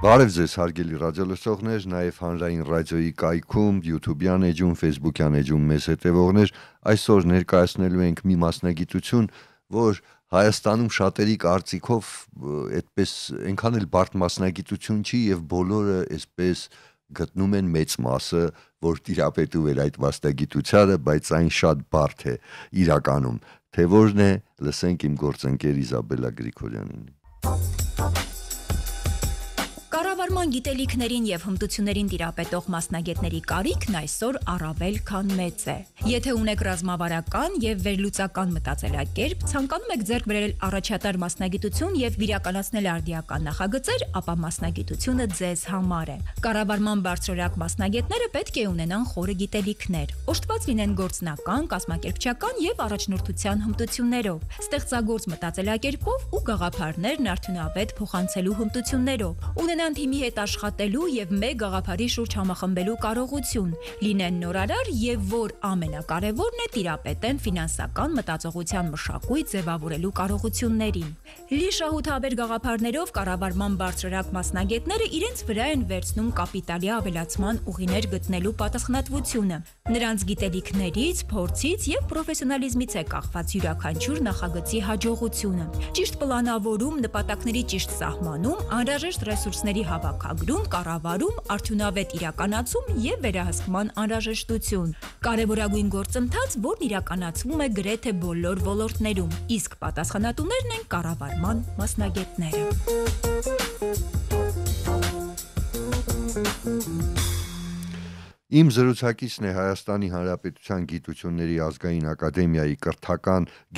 Բարև ձեզ հարգելի ռադիոլսողներ, նաև հանրային ռադիոյի կայքում, YouTube-յան էջում, Facebook-յան էջում մեզ հետևողներ, այսօր ներկայացնելու ենք մի մասնագիտություն, որ Հայաստանում շատերի կարծիքով այդպես այնքան էլ բարդ մասնագիտություն չի եւ բոլորը այսպես գտնում են մեծ մասը, որ տիրապետում է այդ մասնագիտությանը, բայց այն շատ բարդ է իրականում։ Թե որն է, լսենք իմ գործընկեր Իզաբելլա Գրիգորյանին։ Կառավարման գիտելիքներին եւ հմտություններին տիրապետող մասնագետների կարիքն այսօր առավել քան մեծ է։ Եթե ունեք ռազմավարական եւ վերլուծական մտածելակերպ, ցանկանում եք ձեռք բերել առաջատար մասնագիտություն եւ իրականացնել արդիական նախագծեր, ապա մասնագիտությունը ձեզ համար է։ Կառավարման բարձրորակ մասնագետները պետք է ունենան խորը գիտելիքներ, օժտված լինեն գործնական, կազմակերպչական եւ առաջնորդության հմտություններով, ստեղծագործ մտածելակերպով ու գաղափարներն արդյունավետ փոխանցելու հմտություններով, ունենան թիմի հետ աշխատելու եւ մեկ գաղափարի շուրջ համախմբելու կարողություն, լինեն նորարար եւ որ ամենակարևորն է տիրապետեն ֆինանսական մտածողության մշակույթ ձևավորելու կարողություններին։ Լի շահութաբեր գաղափարներով կառավարման բարձրորակ մասնագետները իրենց վրա են վերցնում կապիտալի ավելացման ուղիներ գտնելու պատասխանատվությունը։ Նրանց գիտելիքներից, փորձից եւ պրոֆեսիոնալիզմից է կախված յուրաքանչյուր նախագծի հաջողությունը։ Ճիշտ պլանավորում, նպատակների ճիշտ սահմանում, անհրաժեշտ ռեսուրսների հավաքագրում, կառավարում, արդյունավետ իրականացում եւ վերահսկման անհրաժեշտություն։ Կարևորագույն գործընթաց, որն իրականացվում է գրեթե բոլոր ոլորտներում, իսկ պատասխանատուներն են կառավարման մասնագետները։ Իմ զրուցակիցն է Հայաստանի Հանրապետության Գիտությունների ազգային ակադեմիայի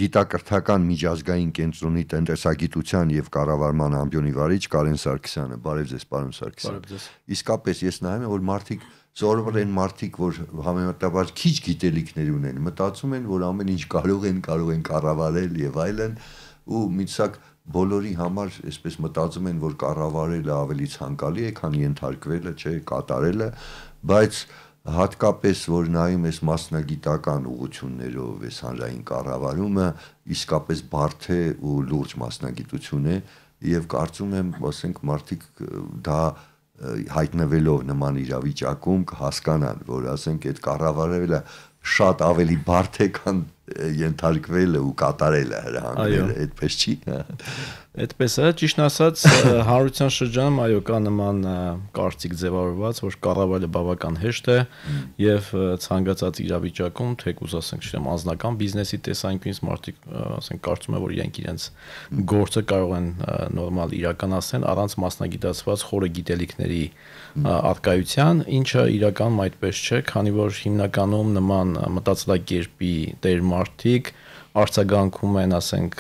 գիտակրթական միջազգային կենտրոնի տնտեսագիտության եւ կառավարման ամբիոնի վարիչ Կարեն Սարգսյանը։ Բարև ձեզ, պարոն Սարգսյան։ Բարև ձեզ։ Իսկապես ես նայում եմ, որ մարդիկ զորավոր են մարդիկ, որ համեմատաբար քիչ գիտելիքներ ունեն, մտածում են, որ ամեն ինչ կարող են կառավարել եւ այլն, ու միցակ բոլորի համար այսպես մտածում են, որ կառավարելը ավելի ցանկալի է, քան ենթարկվելը, չէ, կատարելը, բայց հատկապես որ նայում ես մասնագիտական ուղղություններով ես հանրային կառավարումը իսկապես բարդ է ու լուրջ մասնագիտություն է եւ կարծում եմ, ասենք մարդիկ դա հայտնվելով նման իրավիճակում կհասկանան, որ ասենք այդ կառավարելը շատ ավելի բարդ է, քան ենթարկվելը ու կատարելը հրահանգելը, այդպես չի։ Այդպես է, ճիշտ ասած, հանրության շրջանում այո կա նման կարծիք ձևավորված, որ կառավարելը բավական հեշտ է եւ ցանկացած իրավիճակում, թեկուզ ասենք, չեմ, անձնական բիզնեսի տեսանկյունից մարդիկ ասենք կարծում են, որ իրենք իրենց գործը կարող են նորմալ իրականացնել առանց մասնագիտացված խորը գիտելիքների արկայության, ինչը իրականում այդպես չէ, քանի որ հիմնականում նման մտածելակերպի տեր մարդիկ արձագանքում են, ասենք,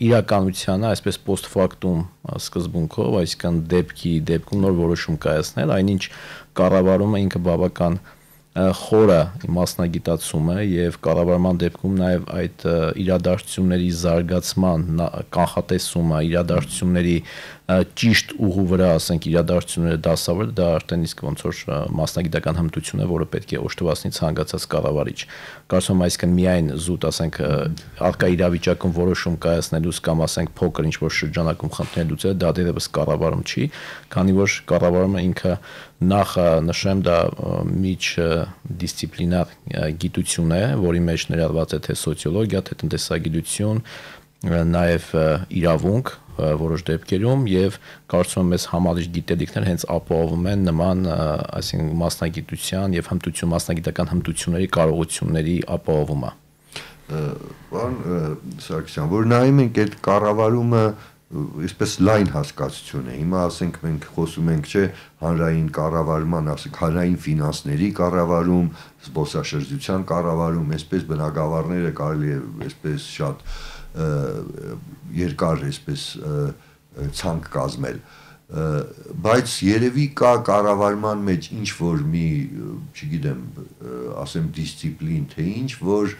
իրականությանը, այսպես post factum սկզբունքով, այսինքն դեպքում նոր որոշում կայացնել, այնինչ կառավարումը ինքը բավական խորը մասնագիտացում է եւ կառավարման դեպքում նաեւ այդ իրադարձությունների զարգացման կանխատեսումը, իրադարձությունների ճիշտ ուղու վրա, ասենք, իրադարձությունները դասավորել, դա արդեն իսկ ոնց որ մասնագիտական հմտություն է, որը պետք է օժտվածնի ցանկացած կառավարիչ։ Կարծում եմ, այսինքն միայն զուտ, ասենք, արկա իրավիճակում որոշում կայացնելուց կամ ասենք փոքր ինչ-որ շրջանակում խնդիրներ լուծել, դա դեռևս կառավարում չի, քանի որ կառավարումը ինքը նախ նշեմ դա միջդիսցիպլինար գիտություն է, որի մեջ ներառված է թե սոցիոլոգիա, թե տնտեսագիտություն, նաև իրավունք որոշ դեպքերում եւ կարծում եմ մեզ համալիր գիտելիքներ հենց ապահովում են նման, այսինքն մասնագիտության եւ մասնագիտական հմտությունների կարողությունների ապահովումը։ Պարոն Սարգսյան, որ նայում ենք այդ կառավարումը այսպես լայն հասկացություն է։ Հիմա ասենք մենք խոսում ենք, չէ, հանրային կառավարման, ասենք հանրային ֆինանսների կառավարում, զբոսաշրջության կառավարում, այսպես բնագավառները կարելի է այսպես շատ երկար այսպես ցանկ կազմել, բայց երևի կա կառավարման մեջ ինչ որ մի, չգիտեմ, ասեմ դիսցիպլին, թե ինչ որ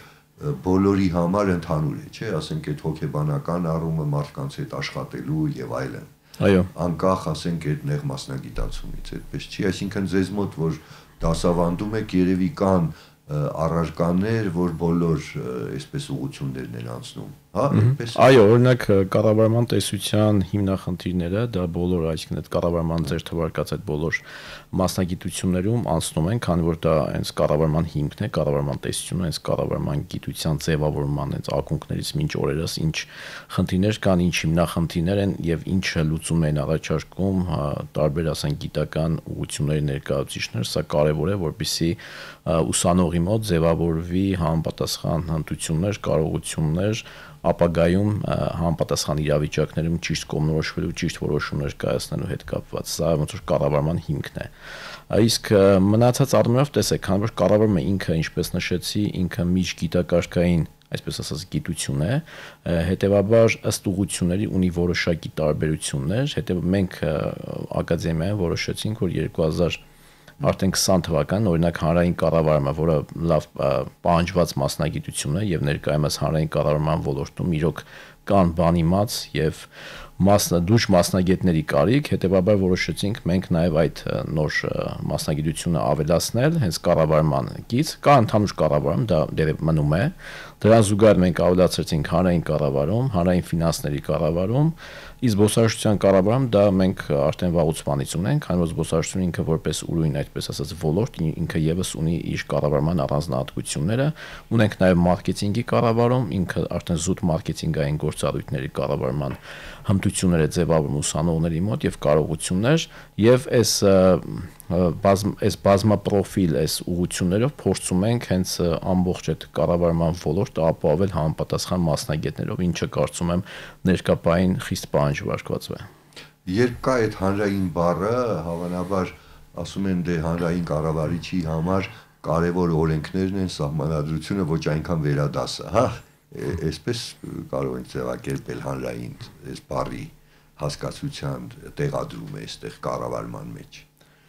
բոլորի համար ընդհանուր է, չէ, ասենք այդ հոգեբանական առումը մարդկանց հետ աշխատելու եւ այլն։ Այո։ Անկախ ասենք այդ նեղ մասնագիտացումից, այդպես չի, այսինքն ձեզ մոտ որ դասավանդում եք, երևի կան առարկաներ, որ բոլոր այսպես ուղղություններն են անցնում, հա, այդպես։ Այո, օրինակ կառավարման տեսության հիմնախնդիրները դա բոլոր, այսինքն այդ կառավարման ձեր թվարկած այդ բոլոր մասնագիտություններում անցնում են, քանի որ դա հենց կառավարման հիմքն է, կառավարման տեսությունը, հենց կառավարման գիտության ձևավորման հենց ակունքներից մինչ օրերս ինչ խնդիրներ կան, ինչ հիմնախնդիրներ են եւ ինչ լուծումներ են առաջարկում տարբեր ասենք գիտական ուղղությունների ներկայացուցիչներ, սա կարեւոր է, որպեսզի ուսանողի մոտ ձևավորվի համապատասխան հմտություններ, կարողություններ ապագայում համապատասխան իրավիճակներում ճիշտ կողմնորոշվելու, ճիշտ որոշումներ կայացնելու հետ կապված։ Սա ոնց որ կառավարման հիմքն է։ Իսկ մնացած առումով տեսեք, քանի որ կառավարումը ինքը, ինչպես նշեցի, ինքը միջգիտակարգային, այսպես ասած, գիտություն է, հետեւաբար ըստ ուղղությունների ունի որոշակի տարբերություններ, հետեւաբար մենք ակադեմիայում որոշեցինք, որ 2000 արդեն 20 թվականին օրինակ հանրային կառավարումը, որը լավ պահանջված մասնագիտություն է եւ ներկայումս հանրային կառավարման ոլորտում իրոք կան բանիմաց եւ դուրս մասնագետների կարիք, հետեւաբար որոշեցինք մենք նաեւ այդ նոր մասնագիտությունը ավելացնել հենց կառավարման գից, կա ընդհանուր կառավարում, դա դեռ մնում է, դրան զուգահեռ մենք ավելացրեցինք հանրային կառավարում, հանրային ֆինանսների կառավարում, իսկ զբոսաշրջության կառավարում դա մենք արդեն վաղուց բանից ունենք, քանի որ զբոսաշրջությունը ինքը որպես ուրույն, այդպես ասած, ոլորտ ինքը եւս ունի իր կառավարման առանձնահատկությունները, ունենք նաեւ մարքեթինգի կառավարում, ինքը արդեն զուտ մարքեթինգային գործառույթների կառավարման հմտություններ է ձևավորում ուսանողների մոտ եւ կարողություններ եւ այս բազմապրոֆիլ այս ուղղություններով փորձում ենք հենց ամբողջ այդ կառավարման ոլորտը ապահովել համապատասխան մասնագետներով, ինչը կարծում եմ ներկապային խիստ պահանջարկված է։ Երբ կա այդ հանրային բառը, հավանաբար ասում են դե հանրային կառավարիչի համար կարևոր օրենքներն են, սահմանադրությունը ոչ այնքան վերադասը, հա, այսպես կարող են ձևակերպել հանրային այս բառի հասկացության տեղադրումը այստեղ կառավարման մեջ։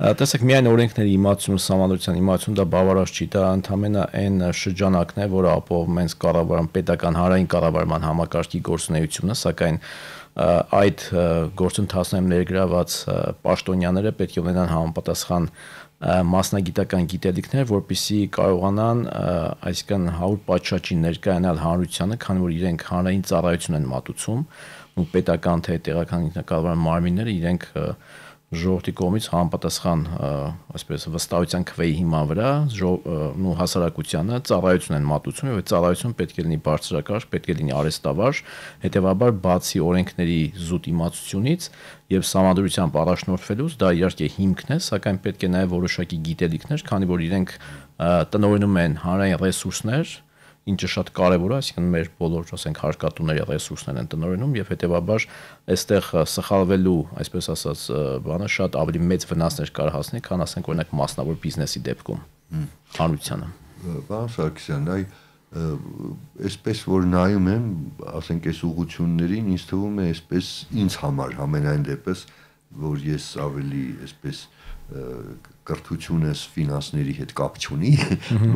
Տեսեք, միայն օրենքների իմացություն, սահմանադրության իմացություն դա բավարար չի, դա ընդամենը այն շրջանակն է, որը ապահովում է կառավարման պետական հանրային կառավարման համակարգի գործունեությունը, սակայն այդ գործընթացներում ներգրաված պաշտոնյաները պետք է ունենան համապատասխան մասնագիտական գիտելիքներ, որպեսզի կարողանան, այսինքն 100 պատշաճի ներկայանալ հանրությանը, քանի որ իրենք հանրային ծառայություն են մատուցում, ու պետական թե տեղական ինքնակառավարման մարմինները իրենք ժողովրդի կողմից համապատասխան, այսպես վստահության քվեի հիման վրա ու հասարակությանը ծառայություն են մատուցում եւ այդ ծառայությունը պետք է լինի բարձրակարգ, պետք է լինի արհեստավար, հետեւաբար բացի օրենքների զուտ իմացությունից եւ սահմանադրությամբ առաջնորդվելուց դա իհարկե հիմքն է, սակայն պետք է նաեւ որոշակի գիտելիքներ, քանի որ իրենք տնօրինում են հանրային ռեսուրսներ, ինչը շատ կարևոր է, այսինքն մեր բոլոր, ասենք, հարկատուների ռեսուրսներն են տնօրինում եւ հետեւաբար այստեղ սխալվելու, այսպես ասած, բանը շատ ավելի մեծ վնասներ կարող հասնի, քան ասենք օրինակ մասնավոր բիզնեսի դեպքում հանրությանը։ Պարոն Սարգսյան, այսպես որ նայում եմ, ասենք, այս ուղղություններին, ինձ թվում է այսպես ինձ համար ամենայն դեպս, որ ես ավելի այսպես կրթությունս ֆինանսների հետ կապ չունի,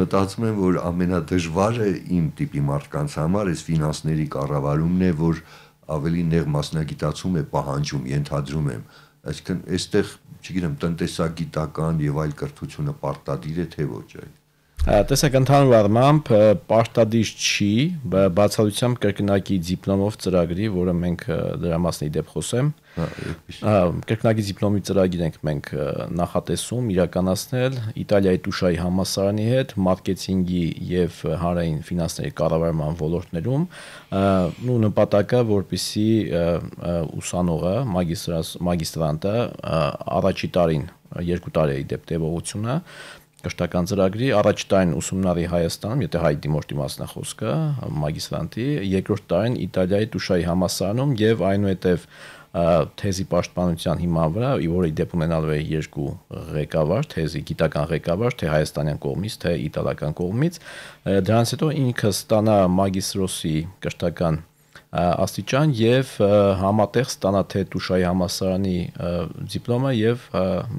մտածում եմ, որ ամենադժվարը իմ տիպի մարդկանց համար այս ֆինանսների կառավարումն է, որ ավելի նեղ մասնագիտացում է պահանջում, ենթադրում եմ, այսինքն այստեղ, չգիտեմ, տնտեսագիտական եւ այլ կրթությունը պարտադիր է թե ոչ այլ։ Տեսեք, ընդհանուր առմամբ պարտադիր չի, բացառությամբ կրկնակի դիպլոմով ծրագրի, որը մենք դրա մասնի դեպ խոսեմ, կրկնակի դիպլոմի ծրագիր ենք մենք նախատեսում իրականացնել Իտալիայի Տուշայի համալսարանի հետ մարքեթինգի եւ հանրային ֆինանսների կառավարման ոլորտներում, ու նպատակը, որպեսզի ուսանողը, մագիստրանտը առաջի տարին 2 տարի է դեպ տևողությունը կրթական ծրագրի առաջ տարին ուսումնարի Հայաստանում, եթե հայ դիմորդի մասն է խոսքը, մագիստրանտի, երկրորդ տարին Իտալիայի Տուշայի համալսարանում եւ այնուհետեւ թեզի պաշտպանության հիման վրա, որը դեպ ունենալու է 2 ղեկավար, թեզի գիտական ղեկավար, թե հայաստանյան կողմից, թե իտալական կողմից, դրանից հետո ինքը ստանա մագիստրոսի կրթական աստիճան եւ համատեղ ստանա թե Տուշայի համալսարանի դիպլոմը եւ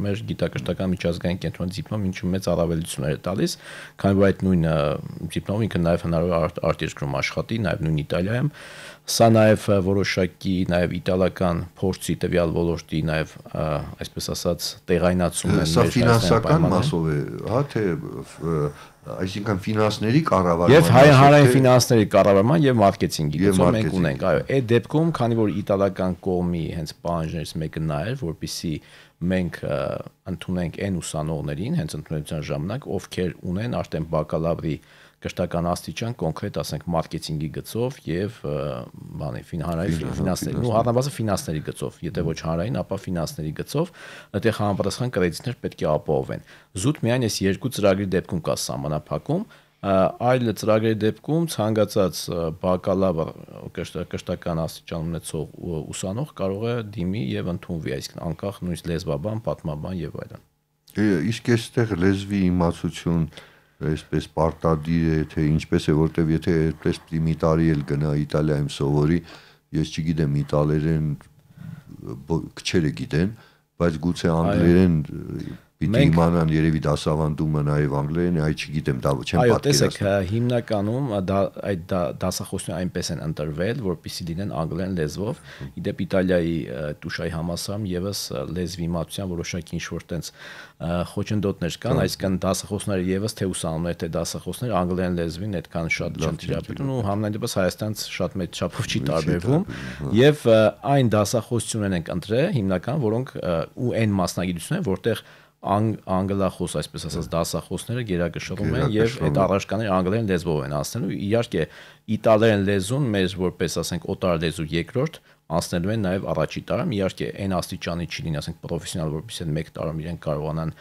մեր գիտակրթական միջազգային կենտրոնի դիպլոմ, ինչը մեծ առավելություններ է տալիս, քանի որ այդ նույն դիպլոմը ինքը նաեւ հնարավոր արտերկրում աշխատի, նաեւ նույն Իտալիայում, սա նաեւ որոշակի նաեւ իտալական փորձի տվյալ ոլորտի նաեւ այսպես ասած տեղայնացում են մեր ֆինանսական մասով է, հա թե այսինքն ֆինանսների կառավարման եւ հանրային ֆինանսների կառավարման եւ մարքեթինգի գծով մենք ունենք, այո, այդ դեպքում, քանի որ իտալական կողմի հենց պահանջներից մեկը նա էր, որպեսզի մենք ընդունենք այն ուսանողներին հենց ընդունության ժամանակ, ովքեր ունեն արդեն բակալավրի կրթական աստիճան կոնկրետ ասենք մարքեթինգի գծով եւ բանի հանրային ֆինանսների, ու առնվազն ֆինանսների գծով, եթե ոչ հանրային, ապա ֆինանսների գծով, այդտեղ համապատասխան կրեդիտներ պետք է ապահովեն։ Զուտ միայն այս երկու ծրագրի դեպքում կա սահմանափակում, այլ ծրագրերի դեպքում ցանկացած բակալավր կրթական աստիճան ունեցող ուսանող կարող է դիմի եւ ընդունվի, այսինքն անկախ նույնիսկ լեզվաբան, պատմաբան եւ այլն։ Իսկ այստեղ լեզվի իմացություն այսպես պարտադիր է, թե ինչպես է, որտեվ եթե այդպես մի տարի էլ գնա Իտալիայում սովորի, ես չգիտեմ իտալերեն քչերը գիտեն, բայց գուցե անգլերեն պիտի իմանան երևի դասավանդումը նաև անգլերեն է, այ չգիտեմ, դա չեմ պատկերացնում։ Այո, տեսեք, հիմնականում այդ դասախոսները այնպես են ընտրվել, որպեսզի լինեն անգլերեն լեզվով։ Իդեպ Իտալիայի Տուշայի համալսարանում եւս լեզվի իմացության որոշակի ինչ-որ տենց խոչընդոտներ կան, այսինքն դասախոսները եւս թե ուսանողները, թե դասախոսները անգլերեն լեզվին այդքան շատ չեն տիրապետում, ու համենայն դեպս Հայաստանից շատ մեծ չափով չի տարբերվում, եւ այն դասախոսություններն են ընտրել հիմնական, որոնք ու այն մասնագիտությունները, որտեղ անգլախոս, այսպես ասած, դասախոսները գերակշռում են եւ այդ առարկաները անգլերեն լեզվով են անցնելու։ Իհարկե, իտալերեն լեզուն մեր որպես ասենք օտար լեզու երկրորդ անցնելու են նաև առաջի տարում, իհարկե այն աստիճանի չի լինի, ասենք պրոֆեսիոնալ, որպես են 1 տարում իրեն կարողանան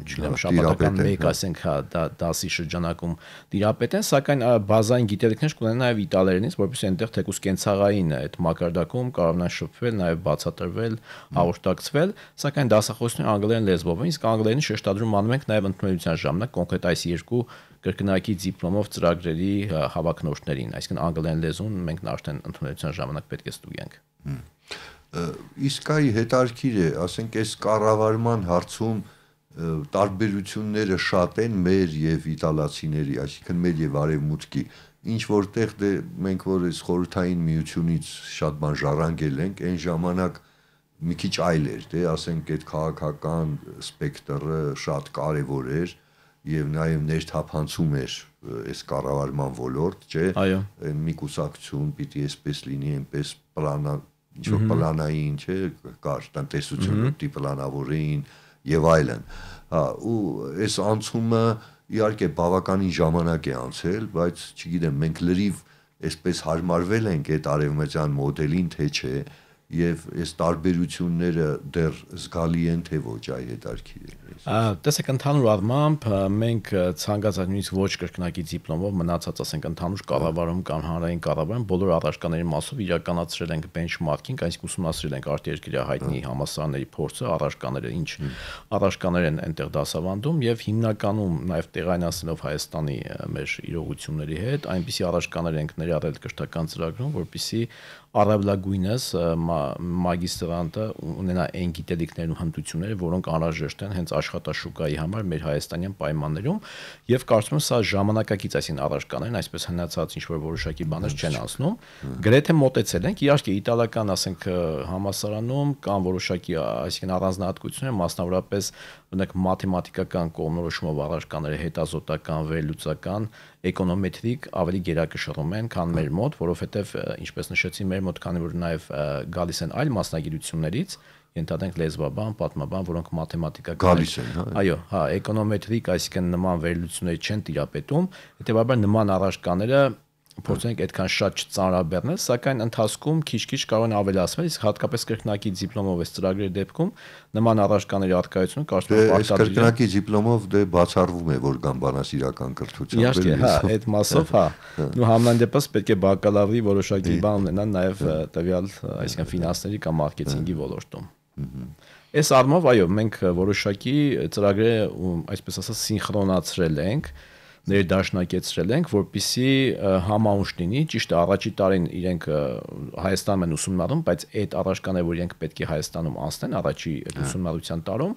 չգիտեմ, շաբաթական 1, ասենք, դասի շրջանակում տիրապետեն, սակայն բազային գիտելիքներ կունենան նաև իտալերենից, որպես այնտեղ թեկուզ կենցաղային այդ մակարդակում կարողանան շփվել, նաև բացատրվել, հաղորդակցվել, սակայն դասախոսները անգլերեն լեզվով են, իսկ անգլերենի շեշտադրում անում ենք նաև ընդունելության ժամանակ կոնկրետ այս երկու կրկնակի դիպլոմով ծրագրերի հավակնորդներին, այսինքն անգլերեն լեզուն մենք արդեն ընդունելության ժամանակ պետք է ստուգենք։ Իսկ այ հետարքիր է, ասենք, այս կառավարման հարցում տարբերությունները շատ են մեր եւ իտալացիների, այսինքն մեր եւ արևմուտքի, ինչ որտեղ դե մենք որ այս խորհրդային միությունից շատ բան ժառանգել ենք, այն ժամանակ մի քիչ այլ էր, դե ասենք այդ քաղաքական սպեկտրը շատ կարեւոր էր եւ նաեւ ներթափանցում էր այս կառավարման ոլորտ, չէ՞, այն մի կուսակցություն պիտի այսպես լինի, այնպես պլանա, ինչ որ պլանային, չէ՞, կար տնտեսությունը պիտի պլանավորեին եւ այլն։ Հա, ու այս անցումը իհարկե բավականին ժամանակ է անցել, բայց չգիտեմ, մենք լրիվ այսպես հարմարվել ենք այդ արևմտյան մոդելին, թե չէ, եւ այս տարբերությունները դեռ զգալի են, թե ոչ, այ հետարքիր է։ Տեսեք, ընդհանուր առմամբ մենք ցանկացած նույնիսկ ոչ կրկնակի դիպլոմով մնացած, ասենք, ընդհանուր կառավարում կամ հանրային կառավարում բոլոր առարկաների մասով իրականացրել ենք benchmarking, այսինքն ուսումնասիրել ենք արտերկրյա հայտնի համալսարանների փորձը, առարկաները, ինչ առարկաներ են այնտեղ դասավանդում եւ հիմնականում նաեւ տեղայնացնելով Հայաստանի մեր իրողությունների հետ, այնպիսի առարկաներ ենք ներառել կրթական ծրագրում, որպեսզի առավելագույնս մագիստրանտը ունենա այն գիտելիքներն ու հմտությունները, որոնք անհրաժեշտ են հենց աշխատաշուկայի համար մեր հայաստանյան պայմաններում, եւ կարծում եմ սա ժամանակակից, այսինքն առարկաներն այսպես հնացած ինչ-որ որոշակի բաներ չեն անցնում, գրեթե մոտեցել ենք, իհարկե իտալական, ասենք, համալսարանում կան որոշակի, այսինքն առանձնահատկություններ, մասնավորապես օրինակ մաթեմատիկական կողմնորոշումով առարկաները հետազոտական, վերլուծական, էկոնոմետրիկ ավելի գերակշռում են, քան մեր մոտ, որովհետև ինչպես նշեցի, մեր մոտ քանի որ նաև գալիս են այլ մասնագիտություններից, ենթադրենք լեզվաբան, պատմաբան, որոնք մաթեմատիկական գալիս են, հա։ Այո, հա, էկոնոմետրիկ, այսինքն նման վերլուծությունների չեն տիրապետում, հետեւաբար նման առարկաները փորձենք այդքան շատ չծանրաբեռնել, սակայն ընթացքում քիչ-քիչ կարող են ավելացվել, իսկ հատկապես կրկնակի դիպլոմով այս ծրագրերի դեպքում նման առարկաների արտադրությունը կարծում եմ պարտադիր է։ Կրկնակի դիպլոմով դե բացառվում է, որ կան բանասիրական կրթության իհարկե, հա, այդ մասով, հա, ու համենայն դեպս պետք է բակալավրի որոշակի բան ունենան նաև տվյալ, այսինքն ֆինանսների կամ մարքեթինգի ոլորտում։ Այս առումով, այո, մենք որոշակի ծրագրերը, այսպես ասած, սինխրոնացրել ենք, ներդաշնակեցրել ենք, որպեսզի համաունչ լինի, ճիշտ է, առաջի տարին իրենք Հայաստանում են ուսումնառում, բայց այդ առարկաները, որ իրենք պետք է Հայաստանում անցնեն առաջի ուսումնառության տարում,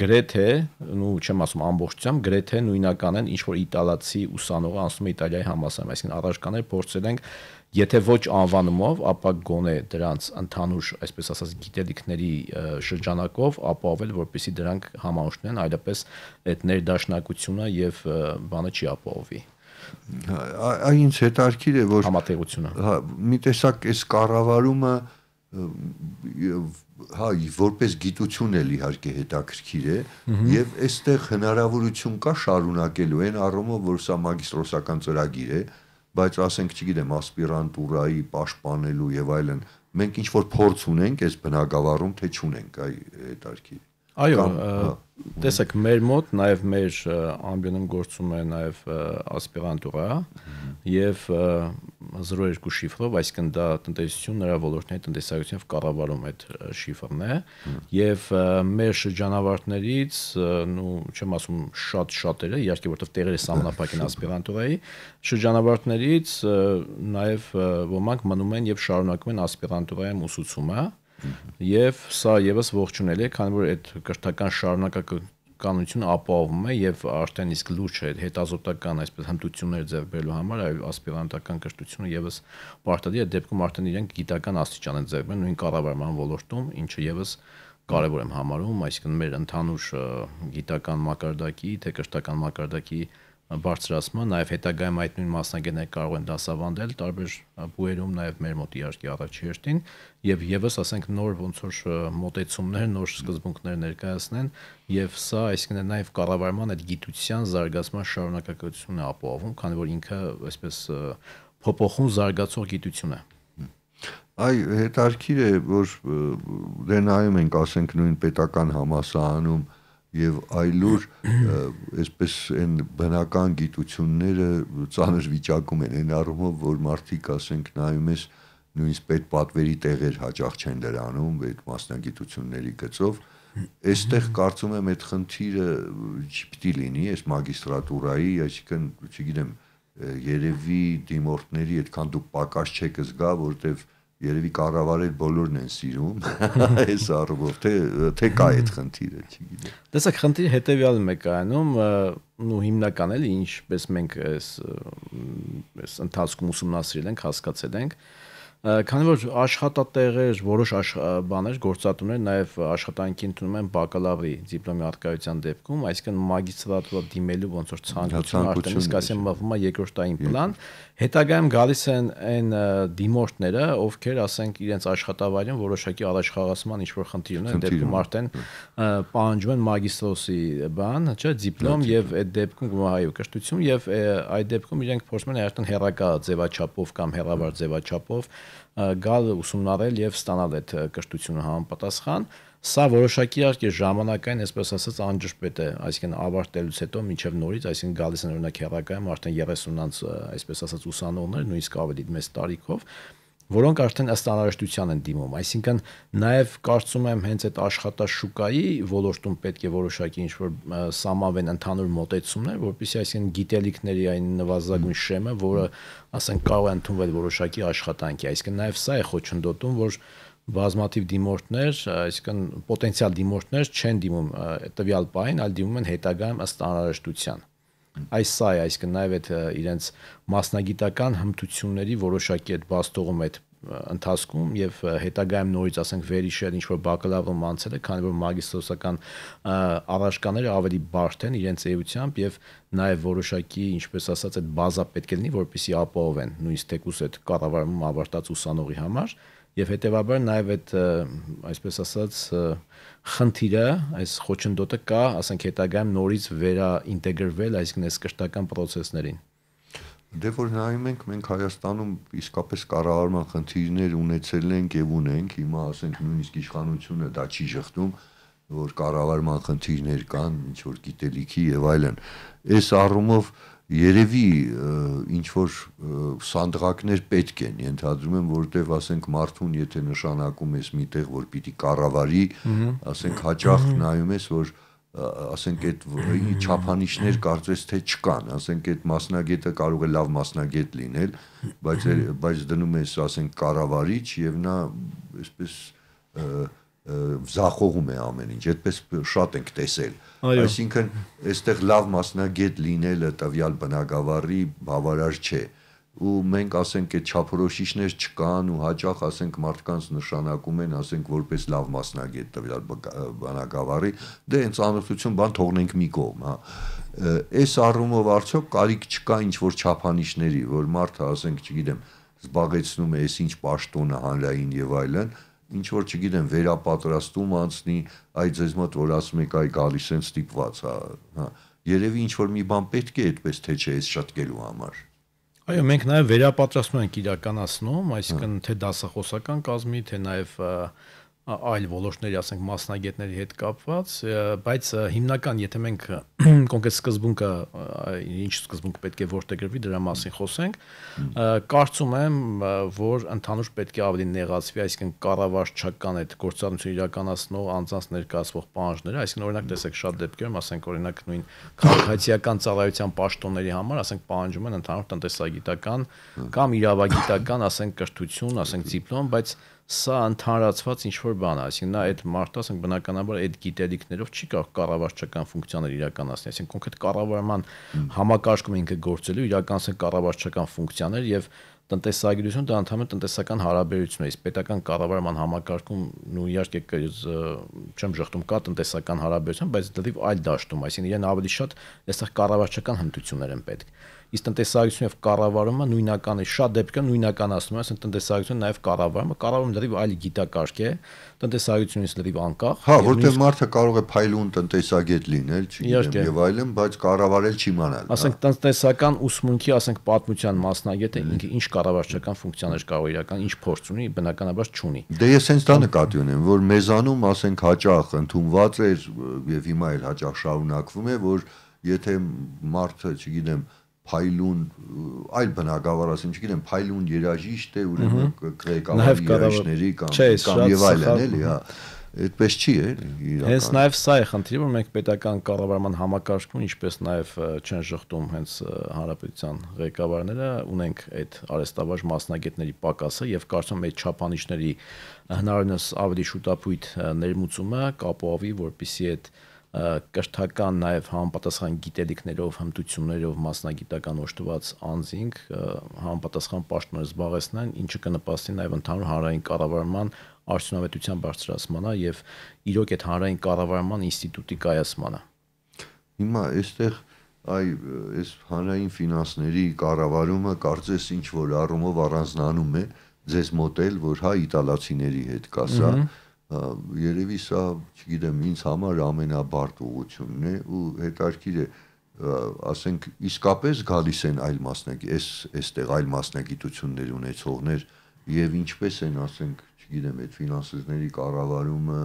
գրեթե, ու չեմ ասում ամբողջությամբ, գրեթե նույնական են, ինչ որ իտալացի ուսանողը անցնում է Իտալիայի համալսարան, այսինքն առարկաները փորձել ենք եթե ոչ անվանումով, ապա գոնե դրանց ընդհանուր, այսպես ասած, գիտելիքների շրջանակով ապահովել, որպեսզի դրանք համաունչ լինեն, այլապես այդ ներդաշնակությունը եւ բանը չի ապահովի։ Այն ինձ հետաքրքիր է, որ համատեղությունը։ Հա, մի տեսակ այս կառավարումը հա որպես գիտություն էլ իհարկե հետաքրքիր է եւ այստեղ հնարավորություն կա շարունակելու այն առումով, որ սա մագիստրոսական ծրագիր է, բայց ասենք, չգիտեմ, ասպիրանտուրայի պաշտպանելու եւ այլն, մենք ինչ որ փորձ ունենք այս բնակավարում, թե չունենք, այ հետաքրքիր։ Այո, տեսեք, մեր մոտ նաև մեր ամբիոնում գործում է նաև ասպիրանտուրա եւ 02 շիֆրով, այսինքն դա տնտեսություն նրա ոլորտների տնտեսագիտության եւ կառավարում այդ շիֆրն է եւ մեր շրջանավարտներից, նու չեմ ասում շատերը, իհարկե որովհետեւ տեղերը սահմանափակ են ասպիրանտուրայի, շրջանավարտներից նաև ոմանք մնում են եւ շարունակում են ասպիրանտուրայում ուսուցումը Եվ սա եւս ողջունել է, քանի որ այդ կրթական շարունակականությունը ապահովում է եւ արդեն իսկ լուրջ է հետազոտական այսպես հմտություններ ձեռք բերելու համար, այլ ասպիրանտական կրթությունը եւս պարտադիր է դեպքում արդեն իրենք գիտական աստիճան են ձեռք բերում նույն կառավարման ոլորտում, ինչը եւս կարեւոր եմ համարում, այսինքն մեր ընդհանուր գիտական մակարդակի, թե կրթական մակարդակի բարձրացման, նաև հետագայում այդ նույն մասնագետները կարող են դասավանդել տարբեր բուհերում, նաև մեր մոտ իհարկե առաջի հերթին, եւ եւս ասենք նոր ոնց որ մոտեցումներ, նոր սկզբունքներ ներկայացնեն, եւ սա այսինքն նաև կառավարման այդ գիտության զարգացման շարունակականությունն է ապահովում, քանի որ ինքը այսպես փոփոխուն զարգացող գիտություն է։ Այ հետաքրքիր է, որ դե նայում ենք, ասենք նույն պետական համալսարանում եւ այլուր այսպես այն բնական գիտությունները ծանր վիճակում են այն առումով որ մարդիկ ասենք նայում ես նույնիսկ պետպատվերի տեղեր հաճախ չեն դրանում այդ մասնագիտությունների գծով այստեղ կարծում եմ այդ խնդիրը չպիտի լինի այս մագիստրատուրայի այսինքն չգիտեմ երևի դիմորդների այդքան դուք պակաս չեք զգա որտեվ երևի կառավարել բոլորն են սիրում այս առումով թե կա այդ խնդիրը չգիտեմ Տեսեք խնդիրը հետեւյալն է կայանում ու հիմնական էլի ինչպես մենք այս ընթացքում ուսումնասիրել ենք հասկացել ենք քանի որ աշխատատեղեր որոշ բաներ գործատուներ նաև աշխատանքի ընդունում են բակալավրի դիպլոմի արտադրության դեպքում այսինքն մագիստրատուրա դիմելու ոնց որ ցանկություն արդեն իսկ ասեմ մղվում է երկրորդային պլան հետագայում գալիս են այն դիմորդները ովքեր ասենք իրենց աշխատավայրում որոշակի առաջխաղացման ինչ որ խնդիր ունեն դեպքում արդեն պահանջում են մագիստրոսի բան չէ դիպլոմ եւ այդ դեպքում հայո կրթություն եւ այդ դեպքում իրենք փորձում են արդեն հերակա ձևաչափով կամ հերավար ձևաչափով գալ ուսումնառել եւ ստանալ այդ կրթությունը համապատասխան սա որոշակի իհարկե ժամանակային այսպես ասած անջրպետ է այսինքն ավարտելուց հետո մինչեւ նորից այսինքն գալիս են օրինակ հերակայում արդեն 30-անց այսպես ասած ուսանողներ նույնիսկ ավելի մեծ տարիքով որոնք արդեն ըստ անհրաժեշտության են դիմում այսինքն նաև կարծում եմ հենց այդ աշխատաշուկայի ոլորտում պետք է որոշակի ինչ որ սահմանվեն ընդհանուր մոտեցումներ որովհետեւ այսինքն գիտելիքների այն նվազագույն շեմը որը ասենք կարող է ընդունվել որոշակի աշխատանքի այսինքն նաև սա է խոչընդոտում որ բազմաթիվ դիմորդներ այսինքն պոտենցիալ դիմորդներ չեն դիմում տվյալ պահին այլ դիմում են հետագայում ըստ անհրաժեշտության Այս սա է, այսինքն նաև այդ իրենց մասնագիտական հմտությունների որոշակի այդ բաստողում այդ ընթացքում եւ հետագայում նորից ասենք վերիշել ինչ որ բակալավրում անցել է, քանի որ մագիստրոսական առարկաները ավելի բարդ են իրենց էությամբ եւ նաև որոշակի, ինչպես ասած, այդ բազա պետք է լինի, որպեսզի ապահովեն նույնիսկ թեկուս այդ կառավարում ավարտած ուսանողի համար եւ հետեւաբար նաև այդ այսպես ասած խնդիրը այս խոչընդոտը կա, ասենք հետագայում նորից վերաինտեգրվել, այսինքն այս կրթական process-ներին։ Դե որ նայում ենք մենք Հայաստանում իսկապես կառավարման խնդիրներ ունեցել ենք եւ ունենք, հիմա ասենք նույնիսկ իշխանությունը դա չի շղթում, որ կառավարման խնդիրներ կան, ինչ որ գիտելիքի եւ այլն։ Այս առումով երևի ինչ որ սանդղակներ պետք են, ենթադրում եմ, որտեվ ասենք մարդուն եթե նշանակում ես միտեղ, որ պիտի կառավարի, ասենք հաճախ նայում ես, որ ասենք այդ չափանիշներ կարծես թե չկան, ասենք այդ մասնագետը կարող է լավ մասնագետ լինել, բայց դնում ես, ասենք, կառավարիչ եւ նա այսպես զախողում է ամեն ինչ, այդպես շատ ենք տեսել։ Այսինքն, այստեղ լավ մասնագետ լինելը տվյալ բնակավարի բավարար չէ։ Ու մենք ասենք այդ չափորոշիչներ չկան ու հաճախ ասենք մարդկանց նշանակում են ասենք որպես լավ մասնագետ տվյալ բնակավարի, դե հենց անօրություն բան թողնենք մի կողմ, հա։ Այս առումով արդյոք կարիք չկա ինչ որ չափանիշների, որ մարդը ասենք, չգիտեմ, զբաղեցնում է այս ինչ պաշտոնը հանրային եւ այլն, ինչ որ չգիտեմ վերապատրաստում անցնի, այ ձեզ մոտ որ ասում եք այ գալիս են ստիպված, հա։ Երևի ինչ որ մի բան պետք է այդպես թե չէ, այս շտկելու համար։ Այո, մենք նաև վերապատրաստում ենք իրականացնում, այսինքն թե դասախոսական կազմի, թե նաև այլ ոլորտների, ասենք, մասնագետների հետ կապված, բայց հիմնական, եթե մենք կոնկրետ սկզբունքը, ինչ սկզբունք պետք է որտեղ գրվի, դրա մասին խոսենք, կարծում եմ, որ ընդհանուր պետք է ավելի նեղացվի, այսինքն կառավարչական այդ գործառույթը իրականացնող անձանց ներկայացվող պահանջները, այսինքն օրինակ տեսեք շատ դեպքերում, ասենք օրինակ նույն քաղաքացիական ծառայության պաշտոնների համար, ասենք պահանջում են ընդհանուր տնտեսագիտական կամ իրավագիտական, ասենք կրթություն, ասենք դիպլոմ, բայց սա ընդհանրացված ինչ-որ բան է, այսինքն նա այդ մարդը, ասենք, բնականաբար այդ գիտելիքներով չի կարող կառավարչական ֆունկցիաներ իրականացնել, այսինքն կոնկրետ կառավարման համակարգում ինքը գործելու իրականացնել կառավարչական ֆունկցիաներ եւ տնտեսագիտություն դա ընդհանրապես տնտեսական հարաբերություն է, իսկ պետական կառավարման համակարգում նույն իհարկե չեմ շղթում կա տնտեսական հարաբերություն, բայց դեպի այլ դաշտում, այսինքն իրեն ավելի շատ այստեղ կառավարչական հմտություններ են պետք։ Իսկ տնտեսագիտությունը եւ կառավարումը նույնական է, շատ դեպքերում նույնականացնում են, ասենք տնտեսագիտությունը նաեւ կառավարումը լրիվ այլ գիտակարգ է, տնտեսագիտությունից լրիվ անկախ։ Հա, որտեղ մարդը կարող է փայլուն տնտեսագետ լինել, չգիտեմ, եւ այլն, բայց կառավարել չիմանալ։ Ասենք տնտեսական ուսմունքի, ասենք պատմության մասնագետը ինքը ինչ կառավարչական ֆունկցիաներ կարող է իրական, ինչ փորձ ունի, բնականաբար չունի։ Դե ես հենց դա նկատի ունեմ, որ մեզանում, ասենք, հաճախ ընդունված է եւ հիմա էլ հաճախ շարունակվում է, որ եթե մարդը, չգիտեմ, փայլուն այլ բնակավար ասեմ, չգիտեմ, փայլուն երաժիշտ է, ուրեմն ղեկավարի երաժիշտների կամ եւ այլն էլի, հա, այդպես չի է իրական։ Հենց նաեւ սա է խնդիրը, որ մենք պետական կառավարման համակարգում, ինչպես նաեւ չեն շղթում հենց հանրապետության ղեկավարները, ունենք այդ արհեստավարժ մասնագետների պակասը եւ կարծում եմ այդ չափանիշների հնարավորինս ավելի շուտապույտ ներմուծումը կապովի, որպեսզի այդ կրթական նաև համապատասխան գիտելիքներով, հմտություններով մասնագիտական օժտված անձինք համապատասխան պաշտոններ զբաղեցնեն, ինչը կնպաստի նաև ընդհանուր հանրային կառավարման արդյունավետության բարձրացմանը եւ իրոք այդ հանրային կառավարման ինստիտուտի կայացմանը։ Հիմա այստեղ այս հանրային ֆինանսների կառավարումը կարծես ինչ որ առումով առանձնանում է ձեզ մոտ էլ, որ հա իտալացիների հետ կա սա երևի սա, չգիտեմ, ինձ համար ամենաբարդ ուղղությունն է ու հետաքրքիր է, ասենք, իսկապես գալիս են այլ այստեղ այլ մասնագիտություններ ունեցողներ եւ ինչպես են, ասենք, չգիտեմ, այդ ֆինանսների կառավարումը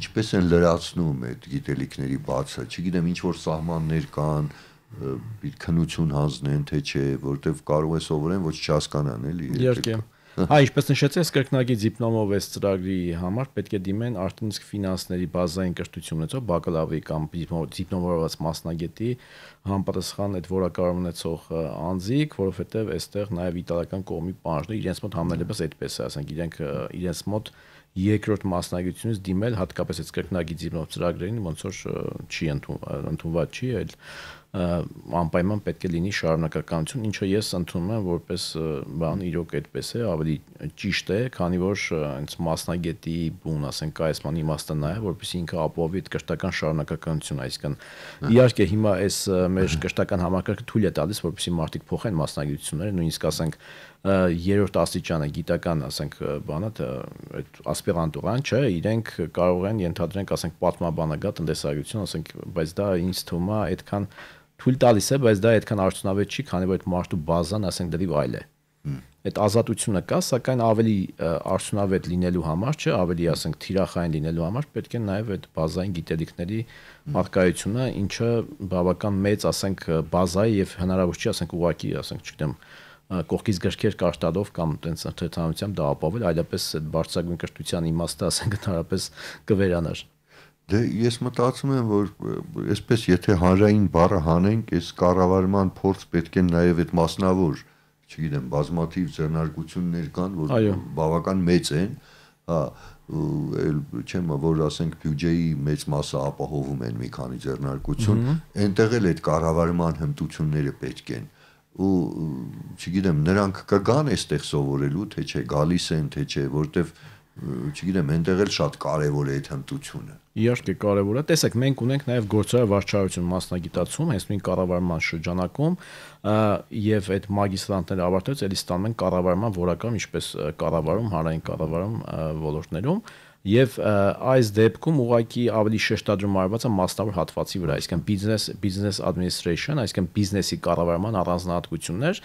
ինչպես են լրացնում այդ գիտելիքների բացը, չգիտեմ, ինչ որ սահմաններ կան, քննություն հանձնեն, թե չէ, որտեվ կարող է սովորեն, ոչ չհասկանան, էլի։ Իհարկե։ Հա, ինչպես նշեցի, կրկնակի դիպլոմով այս ծրագրի համար պետք է դիմեն արդեն իսկ ֆինանսների բազային կրթություն ունեցող բակալավրի կամ դիպլոմավորված մասնագետի համապատասխան այդ որակարում ունեցող անձիկ, որովհետև այստեղ նաև իտալական կողմի պահանջները իրենց մոտ համենայնպես այդպես է, ասենք իրենք իրենց մոտ երկրորդ մասնագիտությունից դիմել հատկապես այդ կրկնակի դիպլոմ ծրագրերին ոնց որ չի ընդունված չի, այլ անպայման պետք է լինի շարունակականություն, ինչը ես ընդունում եմ որպես բան իրոք այդպես է, ավելի ճիշտ է, քանի որ հենց մասնագետի բուն, ասենք, կայացման իմաստը նա է, որպեսզի ինքը ապահովի այդ կրթական շարունակականություն, այսինքն իհարկե հիմա այս մեր կրթական համակարգը թույլ է տալիս, որպեսզի մարդիկ փոխեն մասնագիտությունները, նույնիսկ ասենք երրորդ աստիճանը գիտական, ասենք, բանը այդ ասպիրանտուրան չէ, իրենք կարող են ենթադրենք, ասենք, պատմաբանական տնտեսագիտություն, ասենք, բայց դա ինձ թվում է այդքան թույլ տալիս է, բայց դա այդքան արդյունավետ չի, քանի որ այդ մարդու բազան, ասենք, դեպի այլ է։ Այդ ազատությունը կա, սակայն ավելի արդյունավետ լինելու համար, չէ, ավելի, ասենք, թիրախային լինելու համար պետք է նաև այդ բազային գիտելիքների արկայությունը, ինչը բավական մեծ, ասենք, բազա է եւ հնարավոր չի, ասենք, ուղղակի, ասենք, չգիտեմ, կողքից գրքեր կարտալով կամ տենց թեթանությամբ դա ապավել, այլապես այդ բարձրագույն կրթության իմաստը, ասենք, ընդհանրապես կվերանար։ Դե ես մտածում եմ, որ այսպես եթե հանրային բառը հանենք, այս կառավարման փորձ պետք է նաև այդ մասնավոր, չգիտեմ, բազմաթիվ ձեռնարկություններ կան, որ բավական մեծ են, հա, չեմ որ ասենք բյուջեի մեծ մասը ապահովում են մի քանի ձեռնարկություն, այնտեղ էլ այդ կառավարման հմտությունները պետք են ու չգիտեմ, նրանք կգան այստեղ սովորելու, թե չէ, գալիս են, թե չէ, որտեվ չգիտեմ, այնտեղ էլ շատ կարևոր է այդ հմտությունը։ Իհարկե կարևոր է։ Տեսեք, մենք ունենք նաև գործարար վարչարություն մասնագիտացում, հենց նույն կառավարման շրջանակում եւ այդ մագիստրանտները ավարտելուց էլի ստանում են կառավարման որակամ, ինչպես կառավարում, հանրային կառավարում ոլորտներում եւ այս դեպքում ուղղակի ավելի շեշտադրում արված է մասնավոր հատվածի վրա, այսինքն business administration, այսինքն բիզնեսի կառավարման առանձնահատկություններ,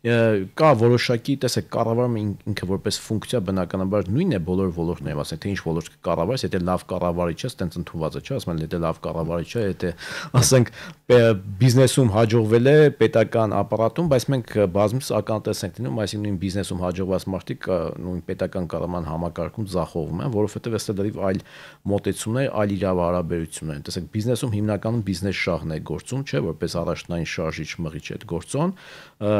կա որոշակի, տեսեք, կառավարումը ինքը որպես ֆունկցիա բնականաբար նույնն է բոլոր ոլորտներում, ասենք թե ինչ ոլորտ կառավարես, եթե լավ կառավարիչ ես, տենց ընդունված է, չէ՞, ասում են, եթե լավ կառավարիչ է, եթե ասենք բիզնեսում հաջողվել է պետական ապարատում, բայց մենք բազմիցս ականատես ենք լինում, այսինքն նույն բիզնեսում հաջողված մարդիկ նույն պետական կառավարման համակարգում ձախողվում են, որովհետև այստեղ դեռ այլ մոտեցումներ, այլ իրավահարաբերություններ են։ Տեսեք, բիզնեսում հիմնականում բիզնես շահն է գործում, չէ՞, որպես առաջնային շարժիչ մղիչ այդ գործոն։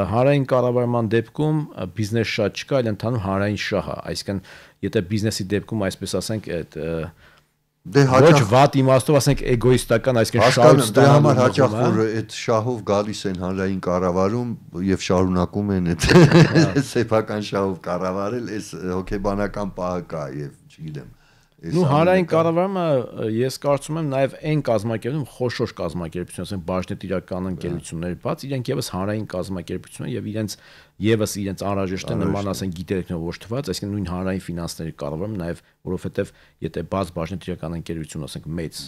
Հանրային կառավարման դեպքում բիզնես շահ չկա, այլ ընդհանուր հանրային շահ է, այսինքն եթե բիզնեսի դեպքում այսպես ասենք այդ ոչ վատ իմաստով ասենք էգոիստական, այսինքն շահ ստանալու համար հաճախ որ այդ շահով գալիս են հանրային կառավարում եւ շարունակում են այդ սեփական շահով կառավարել, այս հոգեբանական պահը կա եւ չգիտեմ Նու հանրային կառավարումը ես կարծում եմ նաև այն կազմակերպություն, խոշոր կազմակերպություն, ասենք բաժնետիրական ընկերությունների բաց, իրենք եւս հանրային կազմակերպություն են եւ իրենց անհրաժեշտ է նման ասենք գիտելիքներով օժտված, այսինքն նույն հանրային ֆինանսների կառավարումը նաև որովհետեւ եթե բաց բաժնետիրական ընկերություն ասենք մեծ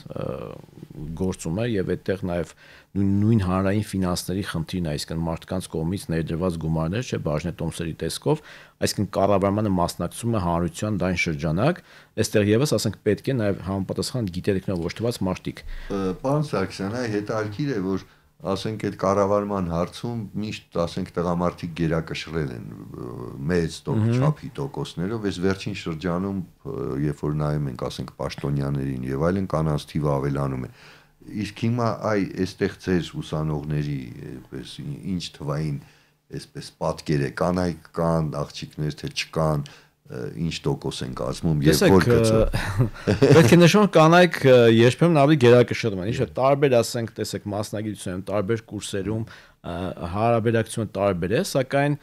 գործում է եւ այդտեղ նաև նույն հանրային ֆինանսների խնդիրն է, այսինքն մարդկանց կողմից ներդրված գումարներ, չէ, բաժնետոմսերի տեսքով, այսինքն կառավարմանը մասնակցում է հանրության դայն շրջանակ, այստեղ եւս ասենք պետք է նաև համապատասխան գիտելիքներով օժտված մարդիկ։ Պարոն Սարգսյան, այ հետաքրքիր է, որ ասենք այդ կառավարման հարցում միշտ ասենք տղամարդիկ գերակշռել են մեծ չափի տոկոսներով, այս վերջին շրջանում երբ որ նայում ենք ասենք պաշտոնյաներին եւ այլն կանանց թիվը ավելանում է։ Իսկ հիմա այստեղ ձեր ուսանողների այսպես ինչ թվային այսպես պատկեր է, կանայք կան, աղջիկներ թե չկան, ինչ տոկոս են կազմում եւ որ պետք է նշում կանայք երբեմն ավելի գերակշռում են, ինչ է տարբեր ասենք տեսեք մասնագիտությունում, տարբեր կուրսերում հարաբերակցությունը տարբեր է, սակայն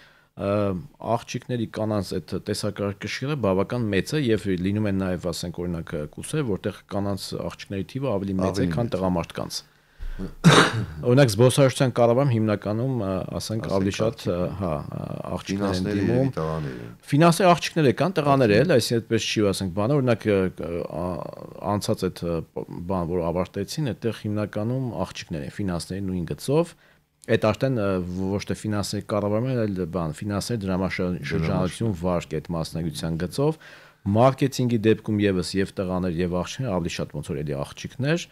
աղջիկների կանանց այդ տեսակարգը բավական մեծ է եւ լինում են նաեւ ասենք օրինակ կուրսեր, որտեղ կանանց աղջիկների թիվը ավելի մեծ է, քան տղամարդկանց։ Օրինակ զբոսաշրջության կառավարում հիմնականում ասենք ավելի շատ հա աղջիկներ են դիմում ֆինանսների աղջիկներ կան տղաներ էլ այսինքն այդպես չի ասենք բանը օրինակ անցած այդ բան որ ավարտեցին այդտեղ հիմնականում աղջիկներ են ֆինանսների նույն գծով այդ արդեն ոչ թե ֆինանսների կառավարումը այլ բան ֆինանսների դրամաշրջանություն վարկ այդ մասնագիտության գծով մարքեթինգի դեպքում եւս եւ տղաներ եւ աղջիկներ ավելի շատ ոնց որ էլի աղջիկներ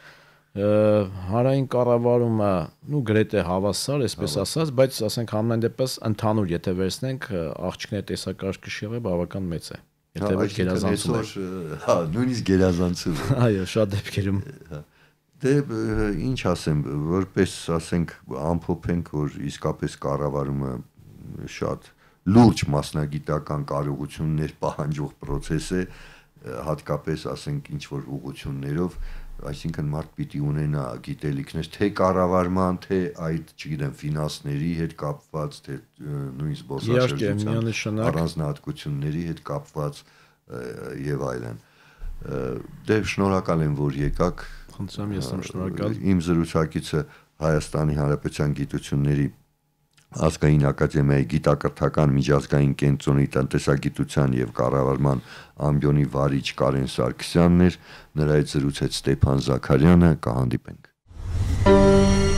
հանրային կառավարումը նու գրեթե հավասար, այսպես ասած, բայց ասենք համենայն դեպս ընդհանուր եթե վերցնենք աղջիկների տեսակարգը բավական մեծ է։ Եթե ոչ գերազանցում է։ Հա, նույնիսկ գերազանցում է։ Այո, շատ դեպքերում։ Դե ինչ ասեմ, որպես ասենք ամփոփենք, որ իսկապես կառավարումը շատ լուրջ մասնագիտական կարողություններ պահանջող process է, հատկապես ասենք ինչ որ ուղղություններով այսինքն մարդ պիտի ունենա գիտելիքներ թե կառավարման, թե այդ, չգիտեմ, ֆինանսների հետ կապված, թե նույն զբոսաշրջության առանձնահատկությունների հետ կապված եւ այլն։ Դե շնորհակալ եմ, որ եկաք։ Խնդրեմ, ես եմ շնորհակալ։ Իմ զրուցակիցը Հայաստանի Հանրապետության Գիտությունների Ազգային ակադեմիայի գիտակրթական միջազգային կենտրոնի տնտեսագիտության եւ կառավարման ամբիոնի վարիչ Կարեն Սարգսյանն էր, նրա հետ զրուցեց Ստեփան Զաքարյանը, կհանդիպենք։